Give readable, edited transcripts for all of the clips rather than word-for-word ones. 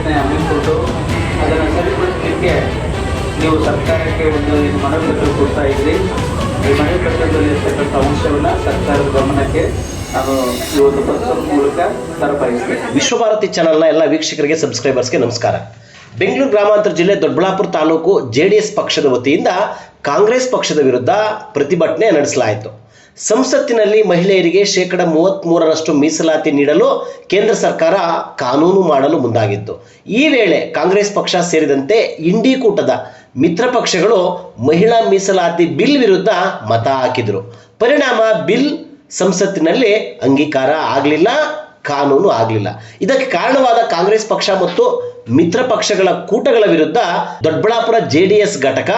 ಯೋಜನೆ ಹಮ್ಮಿಕೊಂಡು ಅದನ್ನು ಸರಿಪಡಿಸಲಿಕ್ಕೆ ನೀವು ಸರ್ಕಾರಕ್ಕೆ ಒಂದು ಮನವಿ ಪತ್ರ ಕೊಡ್ತಾ ಇದ್ರಿ. ಈ ಮನವಿ ಪತ್ರದಲ್ಲಿ ಇರ್ತಕ್ಕಂಥ ಅಂಶವನ್ನು ಸರ್ಕಾರದ ಗಮನಕ್ಕೆ ನಾನು ಈ ಒಂದು ಪತ್ರದ ಮೂಲಕ ತರಬಾಯಿಸ್ತೇನೆ. ವಿಶ್ವಭಾರತಿ ಚಾನೆಲ್ನ ಎಲ್ಲ ವೀಕ್ಷಕರಿಗೆ ಸಬ್ಸ್ಕ್ರೈಬರ್ಸ್ಗೆ ನಮಸ್ಕಾರ. ಬೆಂಗಳೂರು ಗ್ರಾಮಾಂತರ ಜಿಲ್ಲೆ ದೊಡ್ಡಬಳ್ಳಾಪುರ ತಾಲೂಕು JDS ಪಕ್ಷದ ವತಿಯಿಂದ ಕಾಂಗ್ರೆಸ್ ಪಕ್ಷದ ವಿರುದ್ಧ ಪ್ರತಿಭಟನೆ ನಡೆಸಲಾಯಿತು. ಸಂಸತ್ತಿನಲ್ಲಿ ಮಹಿಳೆಯರಿಗೆ 33% ಮೀಸಲಾತಿ ನೀಡಲು ಕೇಂದ್ರ ಸರ್ಕಾರ ಕಾನೂನು ಮಾಡಲು ಮುಂದಾಗಿತ್ತು. ಈ ವೇಳೆ ಕಾಂಗ್ರೆಸ್ ಪಕ್ಷ ಸೇರಿದಂತೆ ಇಂಡಿ ಕೂಟದ ಮಿತ್ರ ಪಕ್ಷಗಳು ಮಹಿಳಾ ಮೀಸಲಾತಿ ಬಿಲ್ ವಿರುದ್ಧ ಮತ ಹಾಕಿದರು. ಪರಿಣಾಮ ಬಿಲ್ ಸಂಸತ್ತಿನಲ್ಲಿ ಅಂಗೀಕಾರ ಆಗಲಿಲ್ಲ, ಕಾನೂನು ಆಗಲಿಲ್ಲ. ಇದಕ್ಕೆ ಕಾರಣವಾದ ಕಾಂಗ್ರೆಸ್ ಪಕ್ಷ ಮತ್ತು ಮಿತ್ರ ಪಕ್ಷಗಳ ಕೂಟಗಳ ವಿರುದ್ಧ ದೊಡ್ಡಬಳ್ಳಾಪುರ JDS ಘಟಕ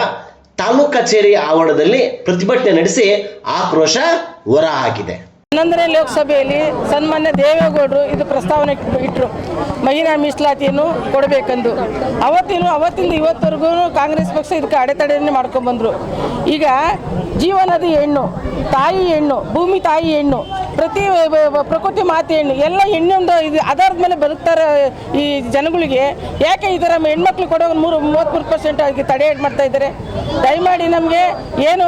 ತಾಲೂಕು ಕಚೇರಿ ಆವರಣದಲ್ಲಿ ಪ್ರತಿಭಟನೆ ನಡೆಸಿ ಆಕ್ರೋಶ ಹೊರಹಾಕಿದೆ. 11ನೇ ಲೋಕಸಭೆಯಲ್ಲಿ ಸನ್ಮಾನ್ಯ ದೇವೇಗೌಡರು ಇದು ಪ್ರಸ್ತಾವನೆ ಇಟ್ಟರು, ಮಹಿಳಾ ಮೀಸಲಾತಿಯನ್ನು ಕೊಡಬೇಕೆಂದು. ಅವತ್ತಿಂದ ಇವತ್ತವರೆಗೂ ಕಾಂಗ್ರೆಸ್ ಪಕ್ಷ ಇದಕ್ಕೆ ಅಡೆತಡೆಯನ್ನೇ ಮಾಡ್ಕೊಂಡು ಬಂದರು. ಈಗ ಜೀವನದಿ ಹೆಣ್ಣು, ತಾಯಿ ಹೆಣ್ಣು, ಭೂಮಿ ತಾಯಿ ಹೆಣ್ಣು, ಪ್ರಕೃತಿ ಮಾತೆ ಹೆಣ್ಣು, ಎಲ್ಲ ಹೆಣ್ಣೊಂದು ಇದು ಆಧಾರದ ಮೇಲೆ ಬದುಕ್ತಾರೆ ಈ ಜನಗಳಿಗೆ. ಯಾಕೆ ಈ ಥರ ಹೆಣ್ಮಕ್ಳು ಕೊಡೋ 33% ಅದಕ್ಕೆ ತಡೆ ಮಾಡ್ತಾ ಇದ್ದಾರೆ? ದಯಮಾಡಿ ನಮಗೆ ಏನು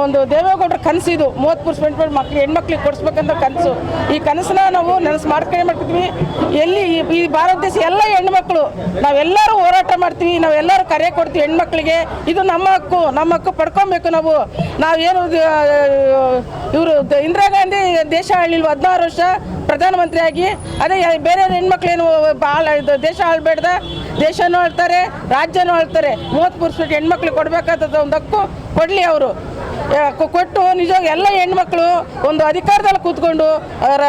ಒಂದು ದೇವೇಗೌಡರ ಕನಸಿದು 33% ಮಕ್ಳು ಹೆಣ್ಮಕ್ಳಿಗೆ ಕೊಡಿಸ್ಬೇಕಂತ ಕನಸು. ಈ ಕನಸನ್ನ ನಾವು ಮಾಡ್ಕೊಳ್ತೀವಿ. ಎಲ್ಲಿ ಈ ಭಾರತ ದೇಶ ಎಲ್ಲ ಹೆಣ್ಮಕ್ಳು ನಾವೆಲ್ಲರೂ ಹೋರಾಟ ಮಾಡ್ತೀವಿ, ನಾವೆಲ್ಲರೂ ಕರೆ ಕೊಡ್ತೀವಿ ಹೆಣ್ಮಕ್ಳಿಗೆ. ಇದು ನಮ್ಮ ಹಕ್ಕು ಪಡ್ಕೊಬೇಕು. ನಾವೇನು ಇವರು ಇಂದಿರಾ ಗಾಂಧಿ ದೇಶ ಆಳಿಲ್ವ 16 ವರ್ಷ ಪ್ರಧಾನಮಂತ್ರಿಯಾಗಿ? ಅದೇ ಬೇರೆ ಹೆಣ್ಮಕ್ಳೇನು ದೇಶ ಆಳ್ಬೇಡ್ದ? ದೇಶನೂ ಆಳ್ತಾರೆ, ರಾಜ್ಯನೂ ಆಳ್ತಾರೆ. 33% ಹೆಣ್ಮಕ್ಳಿಗೆ ಕೊಡಬೇಕಾದ ಒಂದು ಹಕ್ಕು ಕೊಡಲಿ. ಅವರು ಕೊಟ್ಟು ನಿಜವಾಗಿ ಎಲ್ಲ ಹೆಣ್ಮಕ್ಳು ಒಂದು ಅಧಿಕಾರದಲ್ಲಿ ಕೂತ್ಕೊಂಡು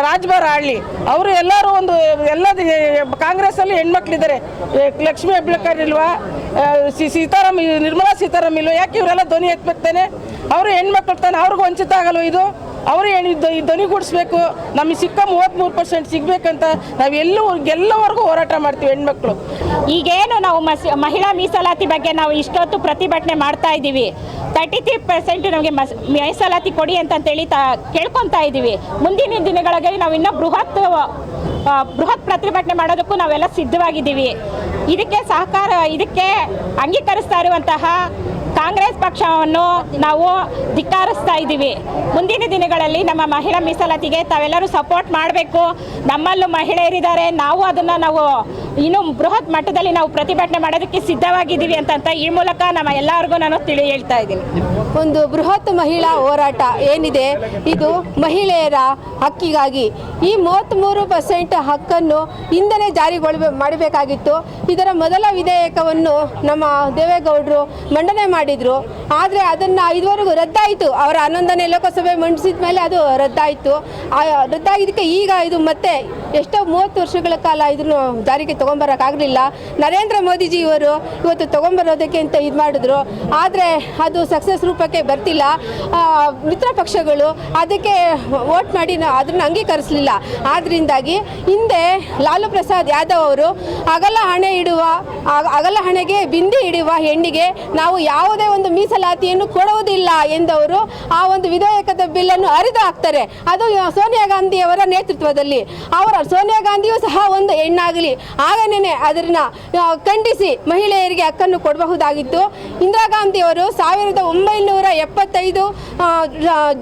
ರಾಜ್ಭಾರ ಆಡಲಿ. ಅವರು ಎಲ್ಲರೂ ಎಲ್ಲ ಕಾಂಗ್ರೆಸ್ಸಲ್ಲಿ ಹೆಣ್ಮಕ್ಳಿದ್ದಾರೆ. ಲಕ್ಷ್ಮೀ ಹೆಬ್ಬಾಳ್ಕರ್ ಇಲ್ವಾ, ನಿರ್ಮಲಾ ಸೀತಾರಾಮನ್ ಇಲ್ವಾ? ಯಾಕೆ ಇವರೆಲ್ಲ ಧ್ವನಿ ಎತ್ತಬೇಕಾನೆ? ಅವರು ಹೆಣ್ಮಕ್ಳು ತಾನೆ, ಅವ್ರಿಗೂ ವಂಚಿತ ಆಗಲ್ವ ಇದು? ಅವರು ಈ ಧ್ವನಿಗೂಡಿಸ್ಬೇಕು. ನಮಗೆ ಸಿಕ್ಕ 33% ಸಿಗ್ಬೇಕಂತ ನಾವು ಎಲ್ಲವರೆಗೂ ಹೋರಾಟ ಮಾಡ್ತೀವಿ ಹೆಣ್ಮಕ್ಳು. ಈಗೇನು ನಾವು ಮಹಿಳಾ ಮೀಸಲಾತಿ ಬಗ್ಗೆ ನಾವು ಇಷ್ಟೊತ್ತು ಪ್ರತಿಭಟನೆ ಮಾಡ್ತಾ ಇದ್ದೀವಿ. 33% ನಮಗೆ ಮೀಸಲಾತಿ ಕೊಡಿ ಅಂತೇಳಿ ಕೇಳ್ಕೊತಾ ಇದ್ದೀವಿ. ಮುಂದಿನ ದಿನಗಳಲ್ಲಿ ನಾವು ಇನ್ನೂ ಬೃಹತ್ ಪ್ರತಿಭಟನೆ ಮಾಡೋದಕ್ಕೂ ನಾವೆಲ್ಲ ಸಿದ್ಧವಾಗಿದ್ದೀವಿ. ಇದಕ್ಕೆ ಅಂಗೀಕರಿಸ್ತಾ ಇರುವಂತಹ ಕಾಂಗ್ರೆಸ್ ಪಕ್ಷವನ್ನು ನಾವು ಧಿಕ್ಕರಿಸ್ತಾ ಇದ್ದೀವಿ. ಮುಂದಿನ ದಿನಗಳಲ್ಲಿ ನಮ್ಮ ಮಹಿಳಾ ಮೀಸಲಾತಿಗೆ ತಾವೆಲ್ಲರೂ ಸಪೋರ್ಟ್ ಮಾಡಬೇಕು. ನಮ್ಮಲ್ಲೂ ಮಹಿಳೆಯರಿದ್ದಾರೆ, ನಾವು ಇನ್ನೂ ಬೃಹತ್ ಮಟ್ಟದಲ್ಲಿ ನಾವು ಪ್ರತಿಭಟನೆ ಮಾಡೋದಕ್ಕೆ ಸಿದ್ಧವಾಗಿದ್ದೀವಿ ಅಂತ ಈ ಮೂಲಕ ನಮ್ಮ ಎಲ್ಲರಿಗೂ ನಾನು ಹೇಳ್ತಾ ಇದ್ದೀನಿ. ಒಂದು ಬೃಹತ್ ಮಹಿಳಾ ಹೋರಾಟ ಏನಿದೆ ಇದು ಮಹಿಳೆಯರ ಹಕ್ಕಿಗಾಗಿ. ಈ 33% ಹಕ್ಕನ್ನು ಹಿಂದೆನೇ ಮಾಡಬೇಕಾಗಿತ್ತು. ಇದರ ಮೊದಲ ವಿಧೇಯಕವನ್ನು ನಮ್ಮ ದೇವೇಗೌಡರು ಮಂಡನೆ ಮಾಡಿದರು. ಆದರೆ ಅದನ್ನು ಇದುವರೆಗೂ ರದ್ದಾಯಿತು. ಅವರ 11ನೇ ಲೋಕಸಭೆ ಮಂಡಿಸಿದ ಮೇಲೆ ಅದು ರದ್ದಾಯಿತು. ರದ್ದಾಗಿದ್ದಕ್ಕೆ ಈಗ ಇದು ಮತ್ತೆ ಎಷ್ಟೋ 30 ವರ್ಷಗಳ ಕಾಲ ಇದನ್ನು ಜಾರಿಗೆ ತೊಗೊಂಬರೋಕ್ಕಾಗಲಿಲ್ಲ. ನರೇಂದ್ರ ಮೋದಿಜಿಯವರು ಇವತ್ತು ತೊಗೊಂಬರೋದಕ್ಕೆ ಅಂತ ಇದು ಮಾಡಿದ್ರು. ಆದರೆ ಅದು ಸಕ್ಸಸ್ ರೂಪಕ್ಕೆ ಬರ್ತಿಲ್ಲ. ಮಿತ್ರ ಪಕ್ಷಗಳು ಅದಕ್ಕೆ ವೋಟ್ ಮಾಡಿ ಅದನ್ನು ಅಂಗೀಕರಿಸಲಿಲ್ಲ. ಆದ್ದರಿಂದಾಗಿ ಹಿಂದೆ ಲಾಲು ಪ್ರಸಾದ್ ಯಾದವ್ ಅವರು ಅಗಲ ಹಣೆಗೆ ಬಿಂದಿ ಇಡುವ ಹೆಣ್ಣಿಗೆ ನಾವು ಯಾವುದೇ ಒಂದು ಮೀಸಲಾತಿಯನ್ನು ಕೊಡುವುದಿಲ್ಲ ಎಂದವರು ಆ ಒಂದು ವಿಧೇಯಕದ ಬಿಲ್ಲನ್ನು ಹರಿದು ಹಾಕ್ತಾರೆ. ಅದು ಸೋನಿಯಾ ಗಾಂಧಿಯವರ ನೇತೃತ್ವದಲ್ಲಿ. ಸೋನಿಯಾ ಗಾಂಧಿಯೂ ಸಹ ಒಂದು ಹೆಣ್ಣಾಗಲಿ ಆಗನೇ ಅದನ್ನ ಖಂಡಿಸಿ ಮಹಿಳೆಯರಿಗೆ ಹಕ್ಕನ್ನು ಕೊಡಬಹುದಾಗಿತ್ತು. ಇಂದಿರಾ ಗಾಂಧಿಯವರು 1975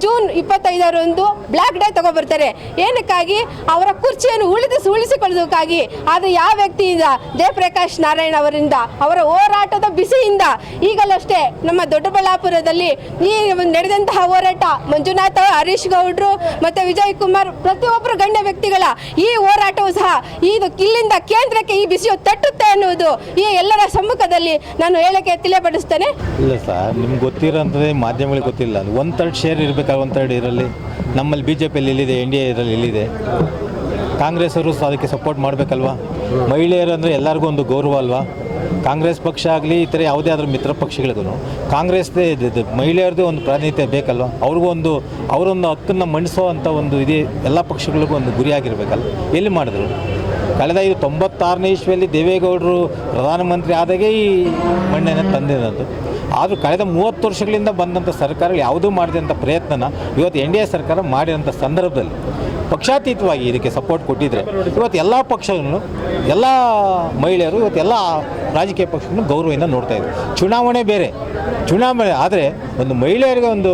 ಜೂನ್ 25ರಂದು ಬ್ಲ್ಯಾಕ್ ಡೇ ತಗೊಬರ್ತಾರೆ. ಏನಕ್ಕಾಗಿ? ಅವರ ಕುರ್ಚಿಯನ್ನು ಉಳಿಸಿಕೊಳ್ಳೋದಕ್ಕಾಗಿ. ಅದು ಯಾವ ವ್ಯಕ್ತಿಯಿಂದ? ಜಯಪ್ರಕಾಶ್ ನಾರಾಯಣ್ ಅವರಿಂದ, ಅವರ ಹೋರಾಟದ ಬಿಸಿಯಿಂದ. ಈಗಲಷ್ಟೇ ನಮ್ಮ ದೊಡ್ಡಬಳ್ಳಾಪುರದಲ್ಲಿ ಈ ನಡೆದಂತಹ ಹೋರಾಟ ಮಂಜುನಾಥ್, ಹರೀಶ್ ಗೌಡ್ರು ಮತ್ತು ವಿಜಯ್ ಕುಮಾರ್ ಪ್ರತಿಯೊಬ್ಬರು ಗಣ್ಯ ವ್ಯಕ್ತಿಗಳ ಈ ಹೋರಾಟವು ಸಹ ಇಲ್ಲಿಂದ ಕೇಂದ್ರಕ್ಕೆ ಈ ಬಿಸಿಯು ತಟ್ಟುತ್ತೆ ಅನ್ನುವುದು ಈ ಎಲ್ಲರ ಸಮ್ಮುಖದಲ್ಲಿ ನಾನು ಹೇಳಕ್ಕೆ ತಿಳಿಯಪಡಿಸ್ತೇನೆ. ಇಲ್ಲ ಸರ್, ನಿಮ್ಗೆ ಗೊತ್ತಿರೋಂಥದ್ದೇ ಮಾಧ್ಯಮಗಳಿಗೆ ಗೊತ್ತಿಲ್ಲ. 1/3 ಶೇರ್ ಇರಬೇಕಾದ್ರೆ 1/3 ಇದರಲ್ಲಿ ನಮ್ಮಲ್ಲಿ BJPಯಲ್ಲಿ ಎಲ್ಲಿದೆ, NDA ಇದರಲ್ಲಿ ಎಲ್ಲಿದೆ? ಕಾಂಗ್ರೆಸ್ ಅವರು ಅದಕ್ಕೆ ಸಪೋರ್ಟ್ ಮಾಡಬೇಕಲ್ವಾ? ಮಹಿಳೆಯರು ಅಂದರೆ ಎಲ್ಲರಿಗೂ ಒಂದು ಗೌರವ ಅಲ್ವಾ? ಕಾಂಗ್ರೆಸ್ ಪಕ್ಷ ಆಗಲಿ ಈ ಥರ ಯಾವುದೇ ಆದರೂ ಮಿತ್ರ ಪಕ್ಷಗಳಿಗೂ ಕಾಂಗ್ರೆಸ್ದೇ ಮಹಿಳೆಯರದೇ ಒಂದು ಪ್ರಾತಿನಿಧ್ಯ ಬೇಕಲ್ವ? ಅವರೊಂದು ಹಕ್ಕನ್ನು ಮಂಡಿಸೋ ಅಂಥ ಒಂದು ಇದೆ. ಎಲ್ಲ ಪಕ್ಷಗಳಿಗೂ ಒಂದು ಗುರಿಯಾಗಿರಬೇಕಲ್ಲ. ಎಲ್ಲಿ ಮಾಡಿದ್ರು? ಕಳೆದ 96ನೇ ಇಸ್ವಿಯಲ್ಲಿ ದೇವೇಗೌಡರು ಪ್ರಧಾನಮಂತ್ರಿ ಆದಾಗೆ ಈ ಮಣ್ಣನ್ನು ತಂದಿರೋದು. ಆದರೂ ಕಳೆದ 30 ವರ್ಷಗಳಿಂದ ಬಂದಂಥ ಸರ್ಕಾರಗಳು ಯಾವುದೂ ಮಾಡಿದಂಥ ಪ್ರಯತ್ನನ ಇವತ್ತು NDA ಸರ್ಕಾರ ಮಾಡಿರೋಂಥ ಸಂದರ್ಭದಲ್ಲಿ ಪಕ್ಷಾತೀತವಾಗಿ ಇದಕ್ಕೆ ಸಪೋರ್ಟ್ ಕೊಟ್ಟಿದ್ರೆ ಇವತ್ತು ಎಲ್ಲ ಪಕ್ಷಗಳನ್ನು ಎಲ್ಲ ಮಹಿಳೆಯರು ಇವತ್ತು ಎಲ್ಲ ರಾಜಕೀಯ ಪಕ್ಷಗಳನ್ನು ಗೌರವದಿಂದ ನೋಡ್ತಾ ಇದ್ರು. ಚುನಾವಣೆ ಬೇರೆ, ಚುನಾವಣೆ ಆದರೆ ಒಂದು ಮಹಿಳೆಯರಿಗೆ ಒಂದು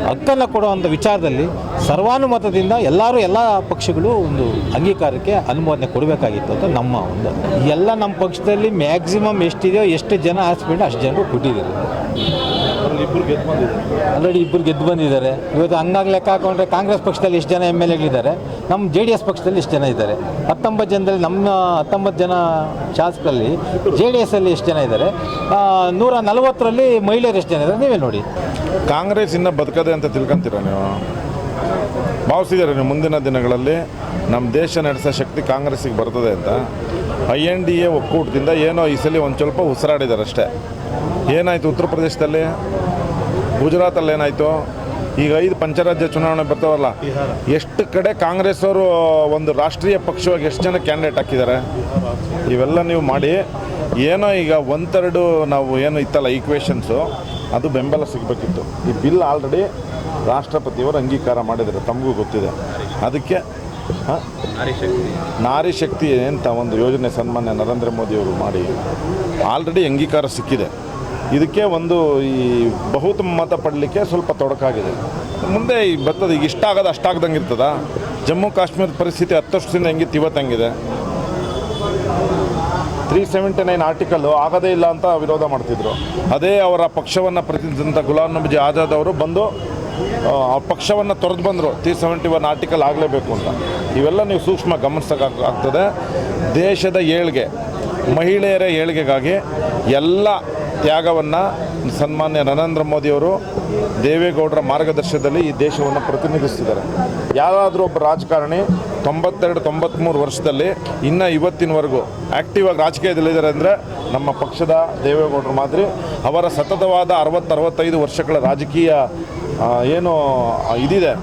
ಹಕ್ಕನ್ನು ಕೊಡುವಂಥ ವಿಚಾರದಲ್ಲಿ ಸರ್ವಾನುಮತದಿಂದ ಎಲ್ಲ ಪಕ್ಷಗಳು ಒಂದು ಅಂಗೀಕಾರಕ್ಕೆ ಅನುಮೋದನೆ ಕೊಡಬೇಕಾಗಿತ್ತು ಅಂತ ನಮ್ಮ ಒಂದು ಎಲ್ಲ ನಮ್ಮ ಪಕ್ಷದಲ್ಲಿ ಮ್ಯಾಕ್ಸಿಮಮ್ ಎಷ್ಟಿದೆಯೋ ಎಷ್ಟು ಜನ ಆರಿಸ್ಬಿಟ್ಟು ಅಷ್ಟು ಜನರು ಕೊಟ್ಟಿದ್ದಾರೆ. ಆಲ್ರೆಡಿ ಇಬ್ಬರು ಗೆದ್ದು ಬಂದಿದ್ದಾರೆ. ಇವತ್ತು ಹಂಗಾಗಿ ಲೆಕ್ಕ ಹಾಕೊಂಡ್ರೆ ಕಾಂಗ್ರೆಸ್ ಪಕ್ಷದಲ್ಲಿ ಎಷ್ಟು ಜನ MLAಗಳಿದ್ದಾರೆ, ನಮ್ಮ JDS ಪಕ್ಷದಲ್ಲಿ ಎಷ್ಟು ಜನ ಇದ್ದಾರೆ. 19 ಜನದಲ್ಲಿ ನಮ್ಮ 19 ಜನ ಶಾಸಕರಲ್ಲಿ JDS ಅಲ್ಲಿ ಎಷ್ಟು ಜನ ಇದ್ದಾರೆ, 140ರಲ್ಲಿ ಮಹಿಳೆಯರು ಎಷ್ಟು ಜನ ಇದ್ದಾರೆ ನೀವೇ ನೋಡಿ. ಕಾಂಗ್ರೆಸ್ ಇನ್ನೂ ಬದುಕದೆ ಅಂತ ತಿಳ್ಕೊಂತೀರ ನೀವು? ಭಾವಿಸಿದ್ದಾರೆ ನೀವು ಮುಂದಿನ ದಿನಗಳಲ್ಲಿ ನಮ್ಮ ದೇಶ ನಡೆಸೋ ಶಕ್ತಿ ಕಾಂಗ್ರೆಸ್ಸಿಗೆ ಬರ್ತದೆ ಅಂತ? INDA ಒಕ್ಕೂಟದಿಂದ ಏನೋ ಈ ಸಲ ಒಂದು ಸ್ವಲ್ಪ ಉಸಿರಾಡಿದ್ದಾರೆ ಅಷ್ಟೇ. ಏನಾಯಿತು ಉತ್ತರ ಪ್ರದೇಶದಲ್ಲಿ, ಗುಜರಾತಲ್ಲಿ ಏನಾಯಿತು, ಈಗ 5 ಪಂಚರಾಜ್ಯ ಚುನಾವಣೆ ಬರ್ತಾವಲ್ಲ, ಎಷ್ಟು ಕಡೆ ಕಾಂಗ್ರೆಸ್ ಅವರು ಒಂದು ರಾಷ್ಟ್ರೀಯ ಪಕ್ಷವಾಗಿ ಎಷ್ಟು ಜನ ಕ್ಯಾಂಡಿಡೇಟ್ ಹಾಕಿದ್ದಾರೆ. ಇವೆಲ್ಲ ನೀವು ಮಾಡಿ ಏನೋ ಈಗ 1/3 ನಾವು ಏನು ಇತ್ತಲ್ಲ ಈಕ್ವೇಷನ್ಸು, ಅದು ಬೆಂಬಲ ಸಿಗಬೇಕಿತ್ತು. ಈ ಬಿಲ್ ಆಲ್ರೆಡಿ ರಾಷ್ಟ್ರಪತಿಯವರು ಅಂಗೀಕಾರ ಮಾಡಿದ್ದಾರೆ, ತಮಗೂ ಗೊತ್ತಿದೆ. ಅದಕ್ಕೆ ನಾರಿ ಶಕ್ತಿ ಅಂತ ಒಂದು ಯೋಜನೆ ಸನ್ಮಾನ್ಯ ನರೇಂದ್ರ ಮೋದಿಯವರು ಮಾಡಿ ಆಲ್ರೆಡಿ ಅಂಗೀಕಾರ ಸಿಕ್ಕಿದೆ. ಇದಕ್ಕೆ ಒಂದು ಈ ಬಹುಮತ ಪಡಲಿಕ್ಕೆ ಸ್ವಲ್ಪ ತೊಡಕಾಗಿದೆ. ಮುಂದೆ ಈ ಬರ್ತದೆ, ಈಗ ಇಷ್ಟ ಆಗೋದು ಅಷ್ಟಾಗ್ದಂಗೆ ಇರ್ತದ. ಜಮ್ಮು ಕಾಶ್ಮೀರದ ಪರಿಸ್ಥಿತಿ 10 ವರ್ಷದಿಂದ ಹೆಂಗಿತ್ತು ಇವತ್ತು ಹಂಗಿದೆ. 379 ಆರ್ಟಿಕಲ್ಲು ಆಗೋದೇ ಇಲ್ಲ ಅಂತ ವಿರೋಧ ಮಾಡ್ತಿದ್ರು. ಅದೇ ಅವರ ಪಕ್ಷವನ್ನು ಪ್ರತಿನಿಧಿಸಿದಂಥ ಗುಲಾಂ ನಬಿ ಆಜಾದ್ ಅವರು ಬಂದು ಆ ಪಕ್ಷವನ್ನು ತೊರೆದು ಬಂದರು. 371 ಆರ್ಟಿಕಲ್ ಆಗಲೇಬೇಕು ಅಂತ. ಇವೆಲ್ಲ ನೀವು ಸೂಕ್ಷ್ಮ ಗಮನಿಸೋಕ್ಕಾಗ್ತದೆ. ದೇಶದ ಏಳ್ಗೆ, ಮಹಿಳೆಯರ ಏಳ್ಗೆಗಾಗಿ ಎಲ್ಲ ತ್ಯಾಗವನ್ನು ಸನ್ಮಾನ್ಯ ನರೇಂದ್ರ ಮೋದಿಯವರು ದೇವೇಗೌಡರ ಮಾರ್ಗದರ್ಶನದಲ್ಲಿ ಈ ದೇಶವನ್ನು ಪ್ರತಿನಿಧಿಸ್ತಿದ್ದಾರೆ. ಯಾರಾದರೂ ಒಬ್ಬ ರಾಜಕಾರಣಿ 92-93 ವರ್ಷದಲ್ಲಿ ಇನ್ನೂ ಇವತ್ತಿನವರೆಗೂ ಆ್ಯಕ್ಟಿವ್ ಆಗಿ ರಾಜಕೀಯದಲ್ಲಿದ್ದಾರೆ ಅಂದರೆ ನಮ್ಮ ಪಕ್ಷದ ದೇವೇಗೌಡರ ಮಾದರಿ. ಅವರ ಸತತವಾದ 60-65 ವರ್ಷಗಳ ರಾಜಕೀಯ ಏನು ಇದಿದೆ,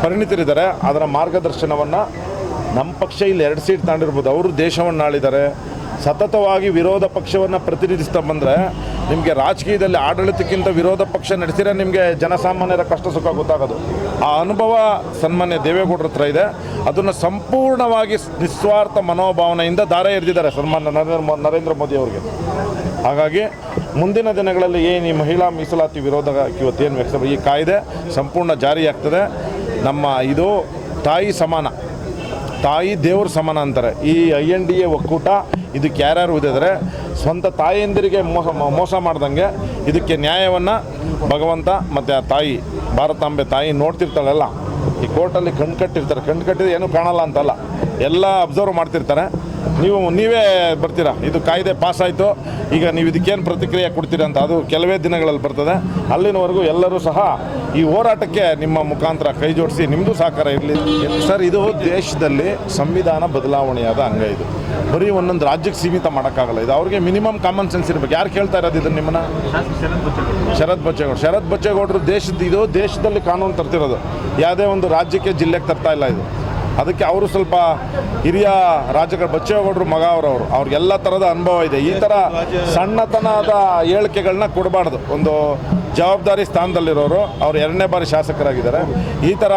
ಪರಿಣಿತರಿದ್ದಾರೆ. ಅದರ ಮಾರ್ಗದರ್ಶನವನ್ನು ನಮ್ಮ ಪಕ್ಷ ಇಲ್ಲಿ 2 ಸೀಟ್ ತಾಂಡಿರ್ಬೋದು. ಅವರು ದೇಶವನ್ನು ಆಳಿದ್ದಾರೆ. ಸತತವಾಗಿ ವಿರೋಧ ಪಕ್ಷವನ್ನು ಪ್ರತಿನಿಧಿಸ್ತಾ ಬಂದರೆ ನಿಮಗೆ ರಾಜಕೀಯದಲ್ಲಿ ಆಡಳಿತಕ್ಕಿಂತ ವಿರೋಧ ಪಕ್ಷ ನಡೆಸಿದರೆ ನಿಮಗೆ ಜನಸಾಮಾನ್ಯರ ಕಷ್ಟ ಸುಖ ಗೊತ್ತಾಗೋದು. ಆ ಅನುಭವ ಸನ್ಮಾನ್ಯ ದೇವೇಗೌಡರ ಹತ್ರ ಇದೆ. ಅದನ್ನು ಸಂಪೂರ್ಣವಾಗಿ ನಿಸ್ವಾರ್ಥ ಮನೋಭಾವನೆಯಿಂದ ದಾರ ಎರೆದಿದ್ದಾರೆ ಸನ್ಮಾನ್ಯ ನರೇಂದ್ರ ಮೋದಿ ಅವರಿಗೆ. ಹಾಗಾಗಿ ಮುಂದಿನ ದಿನಗಳಲ್ಲಿ ಏನು ಈ ಮಹಿಳಾ ಮೀಸಲಾತಿ ವಿರೋಧ ಇವತ್ತೇನು ವ್ಯಕ್ತ, ಈ ಕಾಯ್ದೆ ಸಂಪೂರ್ಣ ಜಾರಿಯಾಗ್ತದೆ. ನಮ್ಮ ಇದು ತಾಯಿ ಸಮಾನ, ತಾಯಿ ದೇವ್ರ ಸಮಾನ ಅಂತಾರೆ. ಈ INDA ಒಕ್ಕೂಟ ಇದಕ್ಕೆ ಯಾರ್ಯಾರು ಇದ್ದರೆ ಸ್ವಂತ ತಾಯಿಯಂದಿರಿಗೆ ಮೋಸ ಮಾಡ್ದಂಗೆ ಇದಕ್ಕೆ ನ್ಯಾಯವನ್ನು ಭಗವಂತ ಮತ್ತು ಆ ತಾಯಿ ಭಾರತಾಂಬೆ ತಾಯಿ ನೋಡ್ತಿರ್ತಾಳಲ್ಲ, ಈ ಕೋರ್ಟಲ್ಲಿ ಕಣ್ಣು ಕಟ್ಟಿದ್ರೆ ಏನೂ ಕಾಣಲ್ಲ ಅಂತಲ್ಲ, ಎಲ್ಲ ಅಬ್ಸರ್ವ್ ಮಾಡ್ತಿರ್ತಾರೆ. ನೀವೇ ಬರ್ತೀರಾ, ಇದು ಕಾಯ್ದೆ ಪಾಸ್ ಆಯಿತು, ಈಗ ನೀವು ಇದಕ್ಕೇನು ಪ್ರತಿಕ್ರಿಯೆ ಕೊಡ್ತೀರಾ ಅಂತ. ಅದು ಕೆಲವೇ ದಿನಗಳಲ್ಲಿ ಬರ್ತದೆ. ಅಲ್ಲಿನವರೆಗೂ ಎಲ್ಲರೂ ಸಹ ಈ ಹೋರಾಟಕ್ಕೆ ನಿಮ್ಮ ಮುಖಾಂತರ ಕೈ ಜೋಡಿಸಿ ನಿಮ್ಮದು ಸಹಕಾರ ಇರಲಿ ಸರ್. ಇದು ದೇಶದಲ್ಲಿ ಸಂವಿಧಾನ ಬದಲಾವಣೆಯಾದ ಅಂಗ. ಇದು ಬರೀ ಒಂದೊಂದು ರಾಜ್ಯಕ್ಕೆ ಸೀಮಿತ ಮಾಡೋಕ್ಕಾಗಲ್ಲ. ಇದು ಅವ್ರಿಗೆ ಮಿನಿಮಮ್ ಕಾಮನ್ ಸೆನ್ಸ್ ಇರಬೇಕು. ಯಾರು ಕೇಳ್ತಾ ಇರೋದು ಇದನ್ನು? ನಿಮ್ಮನ್ನ ಶರತ್ ಬಚ್ಚೇಗೌಡರು ಇದು ದೇಶದಲ್ಲಿ ಕಾನೂನು ತರ್ತಿರೋದು. ಯಾವುದೇ ಒಂದು ರಾಜ್ಯಕ್ಕೆ ಜಿಲ್ಲೆಗೆ ತರ್ತಾ ಇಲ್ಲ ಇದು. ಅದಕ್ಕೆ ಅವರು ಸ್ವಲ್ಪ ಹಿರಿಯ ಬಚ್ಚೇಗೌಡರು ಮಗ ಅವ್ರಿಗೆಲ್ಲ ಥರದ ಅನುಭವ ಇದೆ. ಈ ಥರ ಸಣ್ಣತನದ ಹೇಳಿಕೆಗಳನ್ನ ಕೊಡಬಾರ್ದು. ಒಂದು ಜವಾಬ್ದಾರಿ ಸ್ಥಾನದಲ್ಲಿರೋರು, ಅವರು 2ನೇ ಬಾರಿ ಶಾಸಕರಾಗಿದ್ದಾರೆ. ಈ ಥರ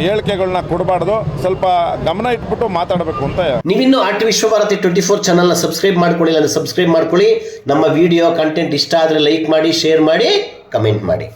ಹೇಳಿಕೆಗಳನ್ನ ಕೊಡಬಾರ್ದು, ಸ್ವಲ್ಪ ಗಮನ ಇಟ್ಬಿಟ್ಟು ಮಾತಾಡಬೇಕು ಅಂತ. ನೀವಿನ್ನೂ ಆರ್ಟ್ ವಿಶ್ವಭಾರತಿ 24 ಚಾನಲ್ನ ಸಬ್ಸ್ಕ್ರೈಬ್ ಮಾಡ್ಕೊಳ್ಳಿ, ಸಬ್ಸ್ಕ್ರೈಬ್ ಮಾಡ್ಕೊಳ್ಳಿ. ನಮ್ಮ ವಿಡಿಯೋ ಕಂಟೆಂಟ್ ಇಷ್ಟ ಆದರೆ ಲೈಕ್ ಮಾಡಿ, ಶೇರ್ ಮಾಡಿ, ಕಮೆಂಟ್ ಮಾಡಿ.